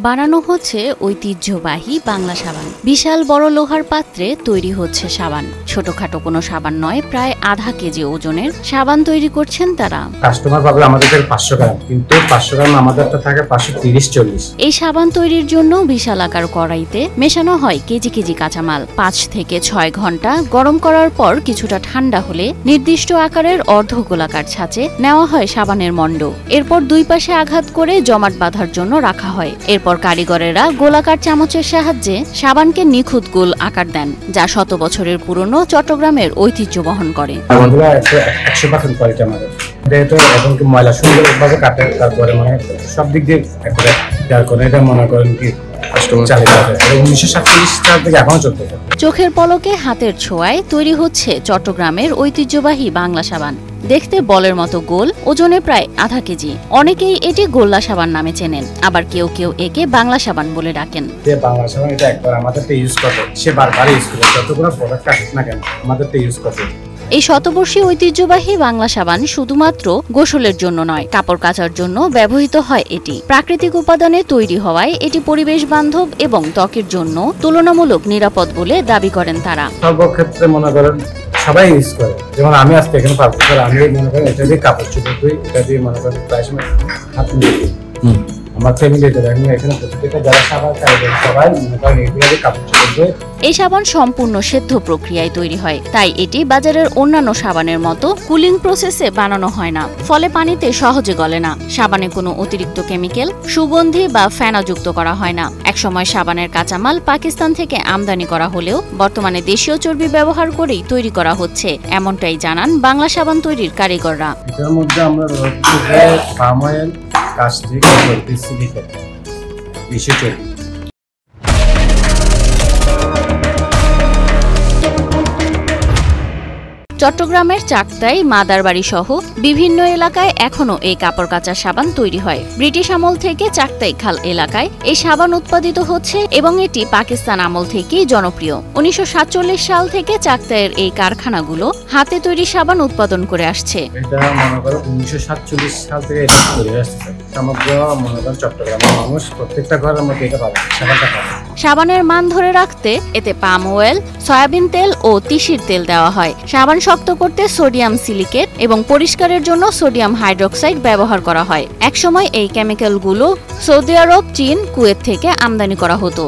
বানানো হচ্ছে ঐতিহ্যবাহী বাংলা সাবান। বিশাল বড় লোহার পাত্রে তৈরি হচ্ছে সাবান। ছোটখাটো কোনো সাবান নয়, প্রায় আধা কেজি ওজনের সাবান তৈরি করছেন তারা। কাস্টমার পাবে আমাদের 500 গ্রাম, কিন্তু 500 গ্রাম আমাদেরটা থাকে 530-40। এই সাবান তৈরির জন্য বিশাল আকার কড়াইতে মেশানো হয় কেজি কেজি কাঁচামাল। 5 থেকে 6 ঘন্টা গরম করার পর কিছুটা ঠান্ডা হলে নির্দিষ্ট আকারের অর্ধগোলাকার ছাঁচে নেওয়া হয় সাবানের মণ্ড। এরপর দুই পাশে আঘাত করে জমাট বাঁধার জন্য রাখা হয়। এরপর কারিগরেরা গোলাকার চামচের সাহায্যে সাবানকে নিখুঁত গোল আকার দেন, যা শত বছরের পুরনো চট্টগ্রামের ঐতিহ্য বহন করে। ময়লা সুন্দরভাবে কাটে, তারপরে মানে সব দিক দিয়ে এটা মনে করেন কি চোখের পলকে হাতের ছোঁয়ায় তৈরি হচ্ছে চট্টগ্রামের ঐতিহ্যবাহী বাংলা সাবান। দেখতে বলের মতো গোল, ওজনে প্রায় আধা কেজি। অনেকেই এটি গোল্লা সাবান নামে চেনেন, আবার কেউ কেউ একে বাংলা সাবান বলে ডাকেন। বাংলা সাবান এটা একবার আমাদের ইউজ করে, সে বারবার ইউজ করে, যতগুলো প্রোডাক্ট আসুক না কেন আমাদের ইউজ করে। এই শতবর্ষী ঐতিহ্যবাহী বাংলা সাবান শুধুমাত্র গোসলের জন্য নয়, কাপড় কাচার জন্য ব্যবহৃত হয় এটি। প্রাকৃতিক উপাদানে তৈরি হওয়ায় এটি পরিবেশ বান্ধব এবং ত্বকের জন্য তুলনামূলক নিরাপদ বলে দাবি করেন তারা। সর্বক্ষেত্রে মনে করেন সবাই ইউজ করে, যেমন আমি আজকে এখানে পাবো, আমি মনে করেন এটা দিয়ে কাপড় চোপড় ধুই, এটা দিয়ে মনে করেন প্রায় সময় হাত ধুই। আমার ফ্যামিলিতে দেখেন এখানে প্রত্যেকটা যারা সাবান খায় সবাই মনে করেন এগুলো দিয়ে কাপড় চোপড় ধুই। এই সাবান সম্পূর্ণ সেদ্ধ প্রক্রিয়ায় তৈরি হয়, তাই এটি বাজারের অন্যান্য সাবানের মতো কুলিং প্রসেসে বানানো হয় না, ফলে পানিতে সহজে গলে না। সাবানে কোনো অতিরিক্ত কেমিক্যাল, সুগন্ধি বা ফেনা যুক্ত করা হয় না। একসময় সাবানের কাঁচামাল পাকিস্তান থেকে আমদানি করা হলেও বর্তমানে দেশীয় চর্বি ব্যবহার করেই তৈরি করা হচ্ছে, এমনটাই জানান বাংলা সাবান তৈরির কারিগররা। এর মধ্যে আমরা পাম অয়েল, কাস্টিক, সিলিকেট, দেশীয় চর্বি। চট্টগ্রামের চাকতাই, মাদারবাড়ি সহ বিভিন্ন এলাকায় এখনো এই কাপড় কাচার সাবান তৈরি হয়। ব্রিটিশ আমল থেকে চাকতাই খাল এলাকায় এই সাবান উৎপাদিত হচ্ছে এবং এটি পাকিস্তান আমল থেকেই জনপ্রিয়। 1947 সাল থেকে চাকতাইয়ের এই কারখানাগুলো হাতে তৈরি সাবান উৎপাদন করে আসছে। এটা মনে করো 1947 সাল থেকে এটা তৈরি আসছে। সমগ্র মনে করো চট্টগ্রামের মানুষ প্রত্যেকটা ঘরের মধ্যে এটা পাবে, সাবানটা পাবে। সাবানের মান ধরে রাখতে এতে পাম অয়েল, সয়াবিন তেল ও তিসির তেল দেওয়া হয়। সাবান শক্ত করতে সোডিয়াম সিলিকেট এবং পরিষ্কারের জন্য সোডিয়াম হাইড্রোক্সাইড ব্যবহার করা হয়। একসময় এই কেমিক্যালগুলো সৌদি আরব, চীন, কুয়েত থেকে আমদানি করা হতো।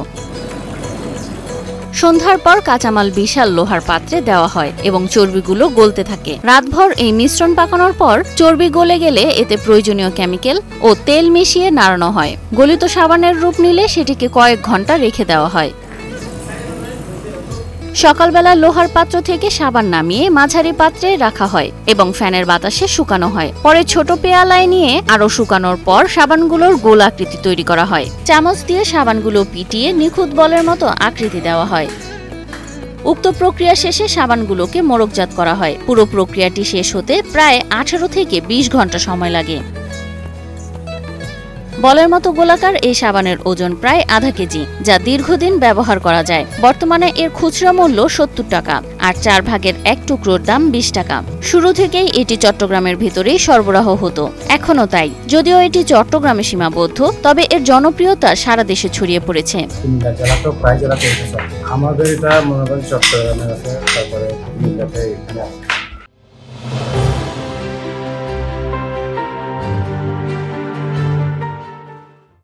সন্ধ্যার পর কাঁচামাল বিশাল লোহার পাত্রে দেওয়া হয় এবং চর্বিগুলো গলতে থাকে। রাতভর এই মিশ্রণ পাকানোর পর চর্বি গলে গেলে এতে প্রয়োজনীয় কেমিক্যাল ও তেল মিশিয়ে নাড়ানো হয়। গলিত সাবানের রূপ নিলে সেটিকে কয়েক ঘন্টা রেখে দেওয়া হয়। সকালবেলা লোহার পাত্র থেকে সাবান নামিয়ে মাঝারি পাত্রে রাখা হয় এবং ফ্যানের বাতাসে শুকানো হয়। পরে ছোট পেয়ালায় নিয়ে আরো শুকানোর পর সাবানগুলোর গোল আকৃতি তৈরি করা হয়। চামচ দিয়ে সাবানগুলো পিটিয়ে নিখুঁত বলের মতো আকৃতি দেওয়া হয়। উক্ত প্রক্রিয়া শেষে সাবানগুলোকে মোড়কজাত করা হয়। পুরো প্রক্রিয়াটি শেষ হতে প্রায় 18 থেকে 20 ঘন্টা সময় লাগে। বলের মতো গোলাকার এই সাবানের ওজন প্রায় আধা কেজি, যা দীর্ঘদিন ব্যবহার করা যায়। বর্তমানে এর খুচরা মূল্য 70 টাকা, আর 4 ভাগের 1 টুকরোর দাম 20 টাকা। শুরু থেকেই এটি চট্টগ্রামের ভিতরেই সরবরাহ হতো, এখনো তাই। যদিও এটি চট্টগ্রামে সীমাবদ্ধ, তবে এর জনপ্রিয়তা সারা দেশে ছড়িয়ে পড়েছে। আমাদের এটা মনে করেন চট্টগ্রামে আছে, তারপরে